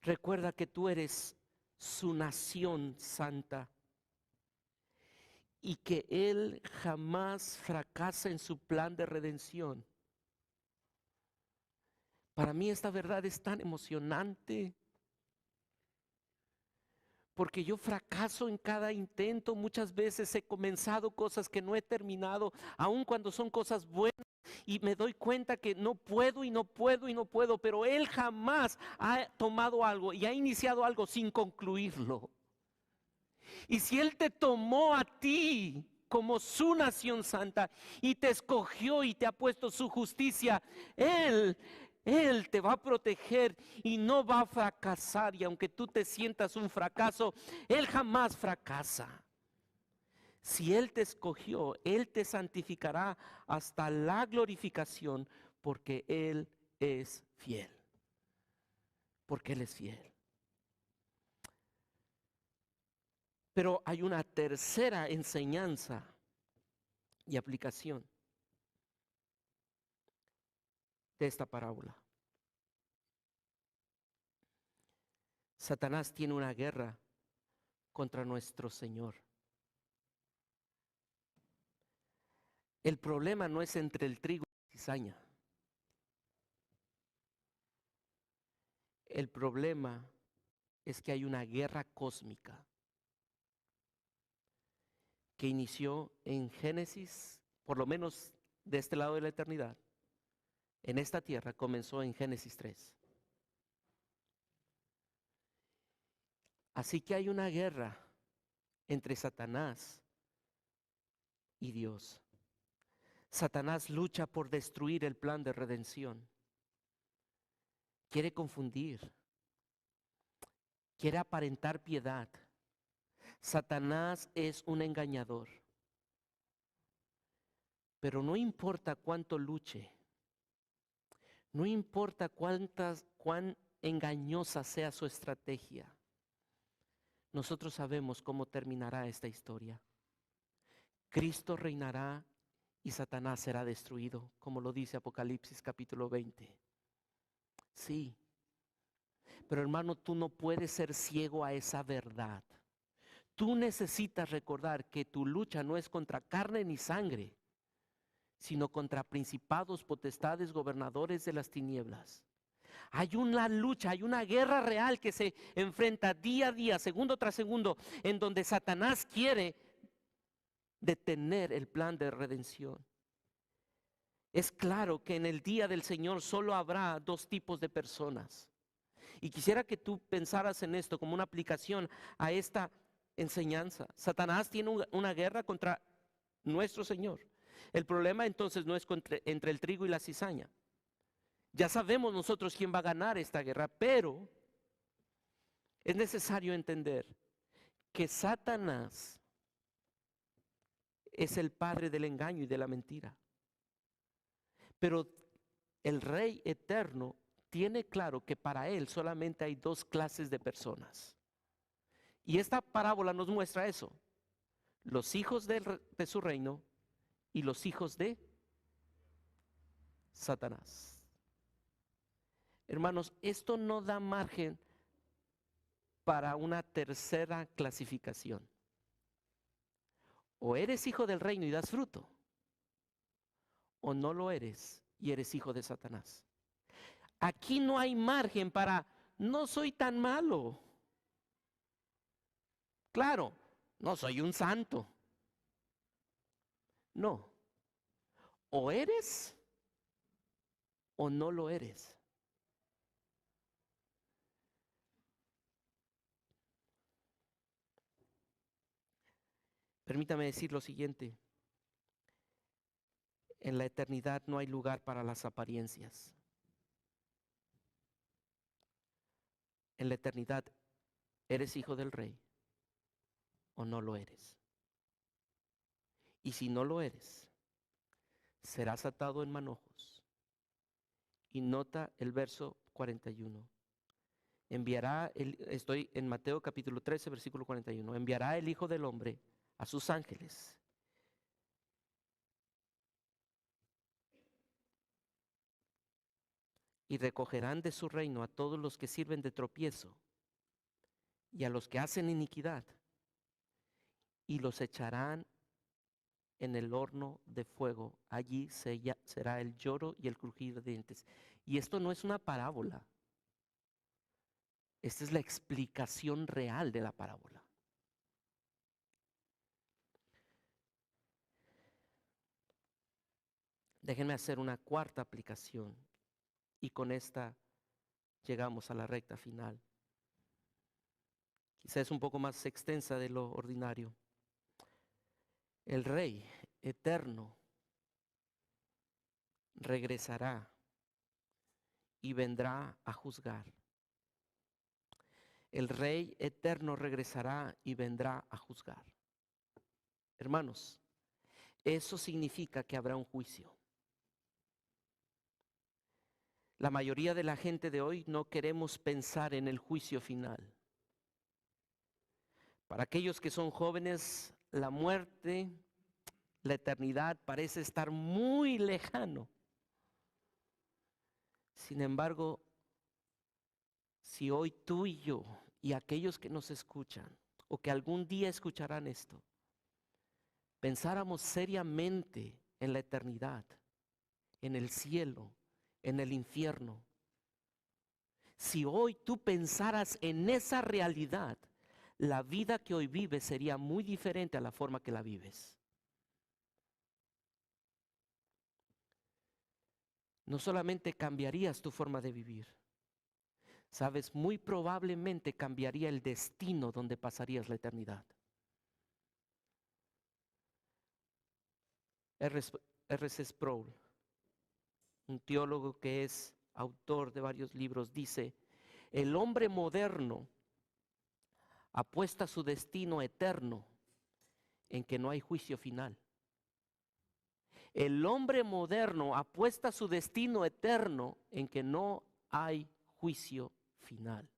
A: recuerda que tú eres su nación santa y que Él jamás fracasa en su plan de redención. Para mí esta verdad es tan emocionante, porque yo fracaso en cada intento. Muchas veces he comenzado cosas que no he terminado, aun cuando son cosas buenas, y me doy cuenta que no puedo y no puedo y no puedo, pero Él jamás ha tomado algo y ha iniciado algo sin concluirlo. Y si Él te tomó a ti como su nación santa y te escogió y te ha puesto su justicia, Él te va a proteger y no va a fracasar. Y aunque tú te sientas un fracaso, Él jamás fracasa. Si Él te escogió, Él te santificará hasta la glorificación, porque Él es fiel. Porque Él es fiel. Pero hay una tercera enseñanza y aplicación de esta parábola. Satanás tiene una guerra contra nuestro Señor. El problema no es entre el trigo y la cizaña. El problema es que hay una guerra cósmica que inició en Génesis, por lo menos de este lado de la eternidad. En esta tierra comenzó en Génesis 3. Así que hay una guerra entre Satanás y Dios. Satanás lucha por destruir el plan de redención. Quiere confundir. Quiere aparentar piedad. Satanás es un engañador. Pero no importa cuánto luche. No importa cuán engañosa sea su estrategia. Nosotros sabemos cómo terminará esta historia. Cristo reinará y Satanás será destruido, como lo dice Apocalipsis capítulo 20. Sí, pero hermano, tú no puedes ser ciego a esa verdad. Tú necesitas recordar que tu lucha no es contra carne ni sangre, sino contra principados, potestades, gobernadores de las tinieblas. Hay una lucha, hay una guerra real que se enfrenta día a día, segundo tras segundo, en donde Satanás quiere detener el plan de redención. Es claro que en el día del Señor solo habrá dos tipos de personas. Y quisiera que tú pensaras en esto como una aplicación a esta enseñanza. Satanás tiene una guerra contra nuestro Señor. El problema entonces no es entre el trigo y la cizaña. Ya sabemos nosotros quién va a ganar esta guerra, pero es necesario entender que Satanás es el padre del engaño y de la mentira. Pero el Rey eterno tiene claro que para él solamente hay dos clases de personas. Y esta parábola nos muestra eso: los hijos de su reino y los hijos de Satanás. Hermanos, esto no da margen para una tercera clasificación. O eres hijo del reino y das fruto, o no lo eres y eres hijo de Satanás. Aquí no hay margen para no soy tan malo. Claro, no soy un santo. No, o eres o no lo eres. Permítame decir lo siguiente: en la eternidad no hay lugar para las apariencias. En la eternidad, ¿eres hijo del rey o no lo eres? Y si no lo eres, serás atado en manojos. Y nota el verso 41. Estoy en Mateo capítulo 13, versículo 41. Enviará el Hijo del Hombre a sus ángeles. Y recogerán de su reino a todos los que sirven de tropiezo y a los que hacen iniquidad, y los echarán en el horno de fuego. Allí será el lloro y el crujir de dientes. Y esto no es una parábola. Esta es la explicación real de la parábola. Déjenme hacer una cuarta aplicación y con esta llegamos a la recta final. Quizás es un poco más extensa de lo ordinario. El Rey eterno regresará y vendrá a juzgar. El Rey eterno regresará y vendrá a juzgar. Hermanos, eso significa que habrá un juicio. La mayoría de la gente de hoy no queremos pensar en el juicio final. Para aquellos que son jóvenes, la muerte, la eternidad parece estar muy lejano. Sin embargo, si hoy tú y yo y aquellos que nos escuchan o que algún día escucharán esto, pensáramos seriamente en la eternidad, en el cielo, en el infierno, si hoy tú pensaras en esa realidad, la vida que hoy vives sería muy diferente a la forma que la vives. No solamente cambiarías tu forma de vivir, sabes, muy probablemente cambiaría el destino donde pasarías la eternidad. R.C. Sproul, un teólogo que es autor de varios libros, dice: el hombre moderno apuesta su destino eterno en que no hay juicio final. El hombre moderno apuesta su destino eterno en que no hay juicio final.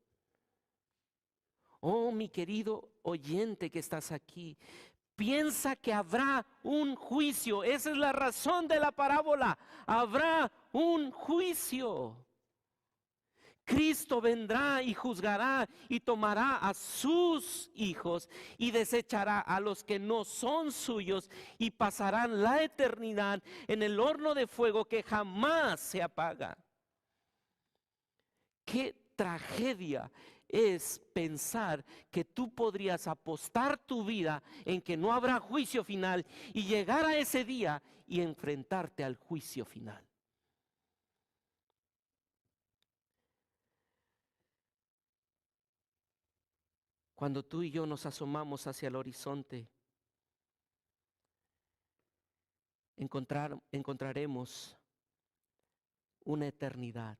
A: Oh, mi querido oyente que estás aquí, piensa que habrá un juicio. Esa es la razón de la parábola. Habrá un juicio. Cristo vendrá y juzgará y tomará a sus hijos y desechará a los que no son suyos y pasarán la eternidad en el horno de fuego que jamás se apaga. Qué tragedia es pensar que tú podrías apostar tu vida en que no habrá juicio final y llegar a ese día y enfrentarte al juicio final. Cuando tú y yo nos asomamos hacia el horizonte, encontraremos una eternidad.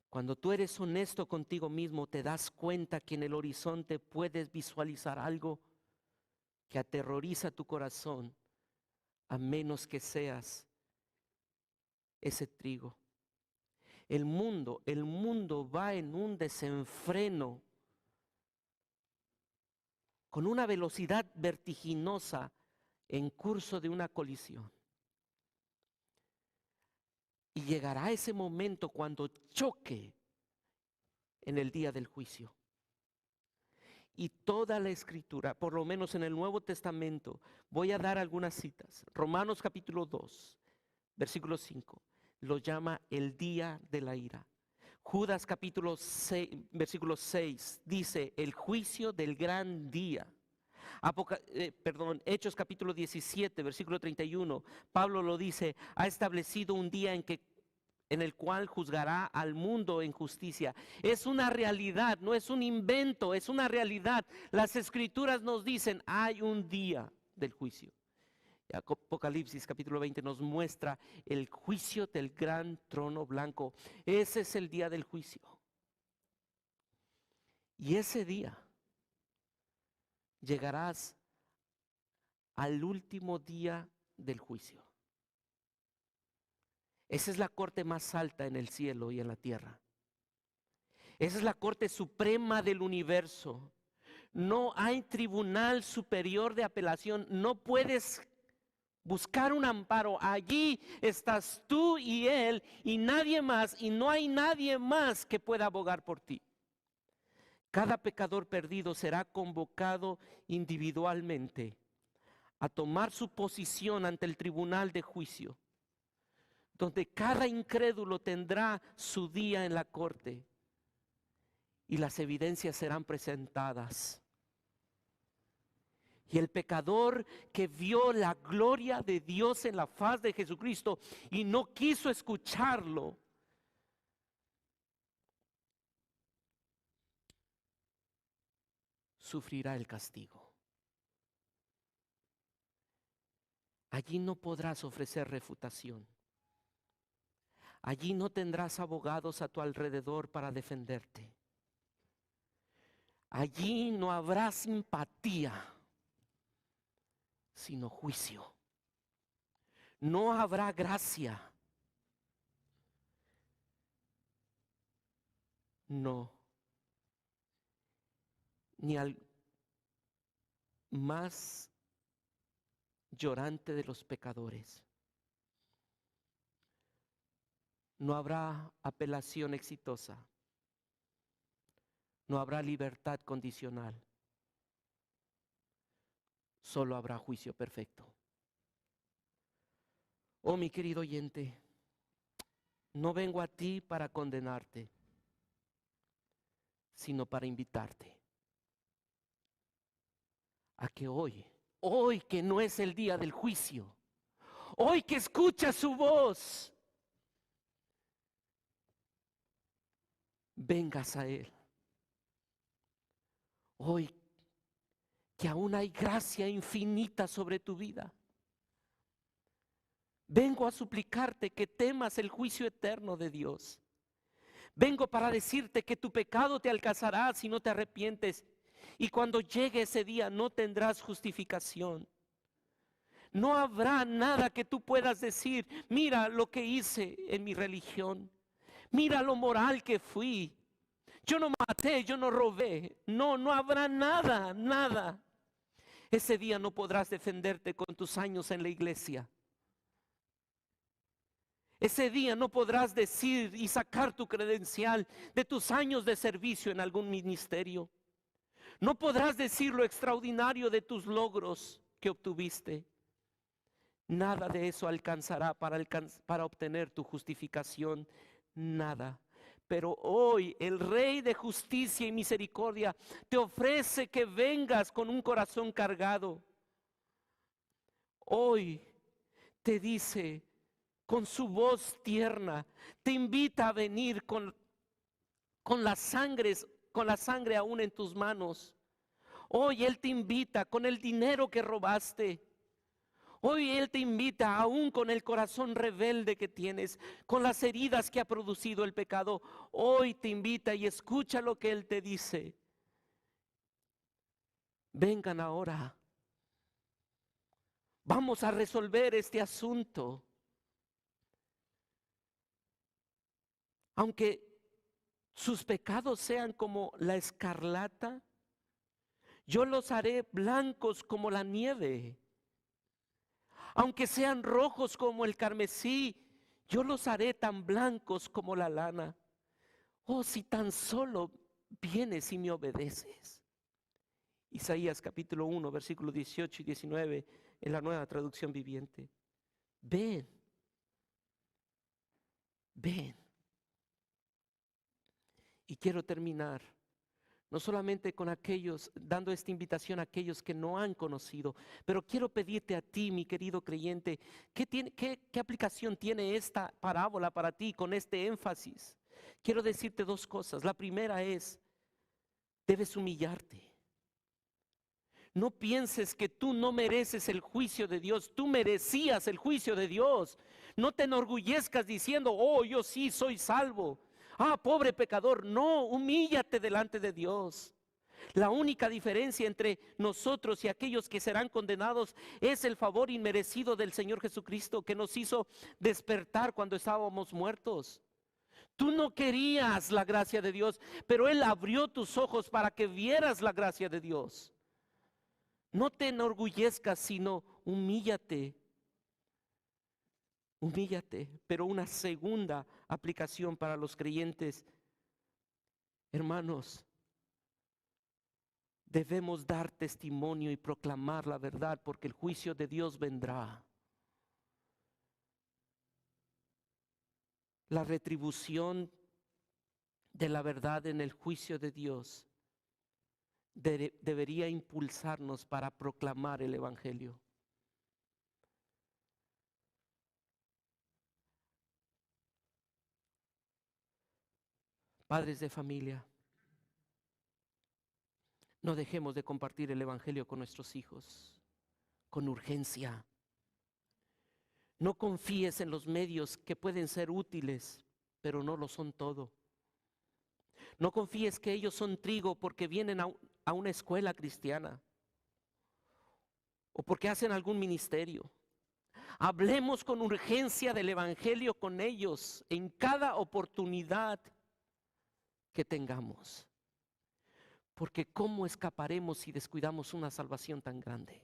A: Cuando tú eres honesto contigo mismo, te das cuenta que en el horizonte puedes visualizar algo que aterroriza tu corazón, a menos que seas ese trigo. El mundo va en un desenfreno, con una velocidad vertiginosa en curso de una colisión. Y llegará ese momento cuando choque en el día del juicio. Y toda la escritura, por lo menos en el Nuevo Testamento, voy a dar algunas citas. Romanos capítulo 2, versículo 5, lo llama el día de la ira. Judas capítulo 6, versículo 6, dice el juicio del gran día. Hechos capítulo 17, versículo 31, Pablo lo dice, ha establecido un día en el cual juzgará al mundo en justicia. Es una realidad, no es un invento, es una realidad. Las escrituras nos dicen, hay un día del juicio. Apocalipsis capítulo 20 nos muestra el juicio del gran trono blanco. Ese es el día del juicio. Y ese día llegarás al último día del juicio. Esa es la corte más alta en el cielo y en la tierra. Esa es la corte suprema del universo. No hay tribunal superior de apelación. No puedes buscar un amparo. Allí estás tú y él y nadie más, y no hay nadie más que pueda abogar por ti. Cada pecador perdido será convocado individualmente a tomar su posición ante el tribunal de juicio, donde cada incrédulo tendrá su día en la corte y las evidencias serán presentadas. Y el pecador que vio la gloria de Dios en la faz de Jesucristo y no quiso escucharlo, sufrirá el castigo. Allí no podrás ofrecer refutación. Allí no tendrás abogados a tu alrededor para defenderte. Allí no habrá simpatía, sino juicio. No habrá gracia. No. Ni al más llorante de los pecadores. No habrá apelación exitosa. No habrá libertad condicional. Solo habrá juicio perfecto. Oh, mi querido oyente, no vengo a ti para condenarte, sino para invitarte a que hoy que no es el día del juicio, hoy que escuchas su voz, vengas a Él. Hoy que aún hay gracia infinita sobre tu vida, vengo a suplicarte que temas el juicio eterno de Dios. Vengo para decirte que tu pecado te alcanzará si no te arrepientes, y cuando llegue ese día no tendrás justificación. No habrá nada que tú puedas decir, mira lo que hice en mi religión, mira lo moral que fui, yo no maté, yo no robé. No, no habrá nada, nada. Ese día no podrás defenderte con tus años en la iglesia. Ese día no podrás decir y sacar tu credencial de tus años de servicio en algún ministerio. No podrás decir lo extraordinario de tus logros que obtuviste. Nada de eso alcanzará para obtener tu justificación. Nada. Pero hoy el Rey de justicia y misericordia te ofrece que vengas con un corazón cargado. Hoy te dice con su voz tierna, te invita a venir con la sangre aún en tus manos. Hoy Él te invita con el dinero que robaste. Hoy Él te invita aún con el corazón rebelde que tienes, con las heridas que ha producido el pecado. Hoy te invita y escucha lo que Él te dice. Vengan ahora. Vamos a resolver este asunto. Aunque sus pecados sean como la escarlata, yo los haré blancos como la nieve. Aunque sean rojos como el carmesí, yo los haré tan blancos como la lana. Oh, si tan solo vienes y me obedeces. Isaías capítulo 1, versículos 18 y 19 en la Nueva Traducción Viviente. Ven, ven. Y quiero terminar no solamente con aquellos, dando esta invitación a aquellos que no han conocido, pero quiero pedirte a ti, mi querido creyente, ¿qué aplicación tiene esta parábola para ti con este énfasis? Quiero decirte dos cosas. La primera es, debes humillarte. No pienses que tú no mereces el juicio de Dios, tú merecías el juicio de Dios. No te enorgullezcas diciendo, oh, yo sí soy salvo. Ah, pobre pecador. No, humíllate delante de Dios. La única diferencia entre nosotros y aquellos que serán condenados es el favor inmerecido del Señor Jesucristo, que nos hizo despertar cuando estábamos muertos. Tú no querías la gracia de Dios, pero Él abrió tus ojos para que vieras la gracia de Dios. No te enorgullezcas, sino humíllate. Humíllate. Pero una segunda aplicación para los creyentes, hermanos, debemos dar testimonio y proclamar la verdad, porque el juicio de Dios vendrá. La retribución de la verdad en el juicio de Dios debería impulsarnos para proclamar el Evangelio. Padres de familia, no dejemos de compartir el Evangelio con nuestros hijos, con urgencia. No confíes en los medios que pueden ser útiles, pero no lo son todo. No confíes que ellos son trigo porque vienen a una escuela cristiana o porque hacen algún ministerio. Hablemos con urgencia del Evangelio con ellos en cada oportunidad que tengamos. Porque ¿cómo escaparemos si descuidamos una salvación tan grande?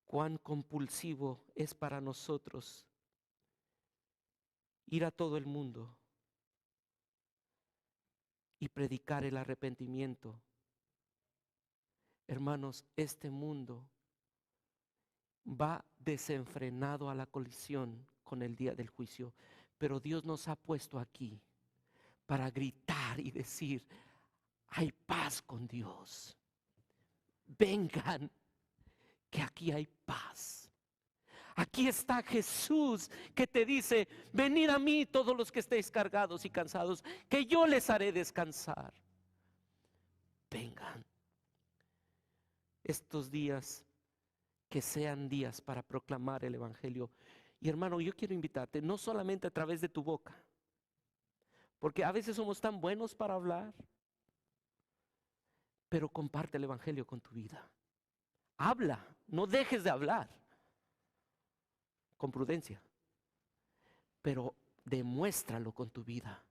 A: Cuán compulsivo es para nosotros ir a todo el mundo y predicar el arrepentimiento. Hermanos, este mundo va desenfrenado a la colisión con el día del juicio, pero Dios nos ha puesto aquí para gritar y decir, hay paz con Dios. Vengan, que aquí hay paz. Aquí está Jesús que te dice, venid a mí todos los que estéis cargados y cansados, que yo les haré descansar. Vengan. Estos días que sean días para proclamar el Evangelio. Y hermano, yo quiero invitarte, no solamente a través de tu boca, porque a veces somos tan buenos para hablar, pero comparte el Evangelio con tu vida. Habla, no dejes de hablar, con prudencia, pero demuéstralo con tu vida,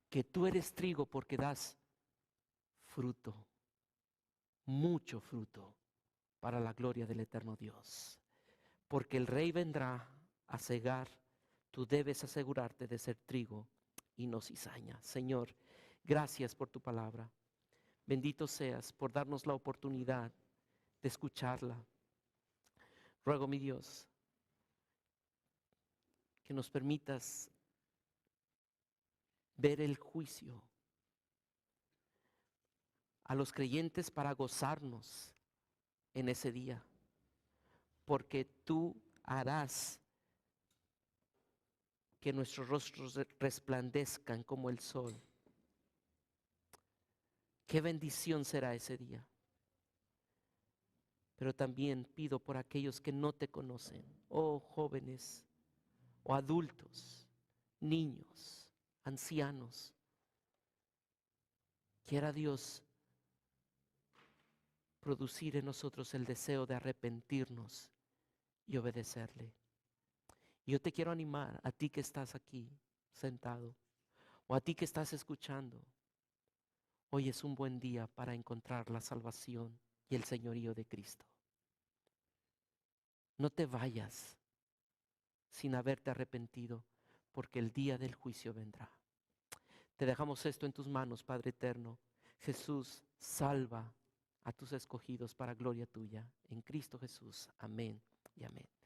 A: que tú eres trigo porque das fruto, mucho fruto, para la gloria del eterno Dios. Porque el Rey vendrá a cegar, tú debes asegurarte de ser trigo y no cizaña. Señor, gracias por tu palabra. Bendito seas por darnos la oportunidad de escucharla. Ruego, mi Dios, que nos permitas ver el juicio a los creyentes para gozarnos en ese día, porque tú harás que nuestros rostros resplandezcan como el sol. Qué bendición será ese día. Pero también pido por aquellos que no te conocen, oh jóvenes, o adultos, niños, ancianos. Quiera Dios producir en nosotros el deseo de arrepentirnos y obedecerle. Yo te quiero animar a ti que estás aquí sentado o a ti que estás escuchando. Hoy es un buen día para encontrar la salvación y el señorío de Cristo. No te vayas sin haberte arrepentido, porque el día del juicio vendrá. Te dejamos esto en tus manos, Padre eterno. Jesús, salva a tus escogidos para gloria tuya. En Cristo Jesús. Amén y amén.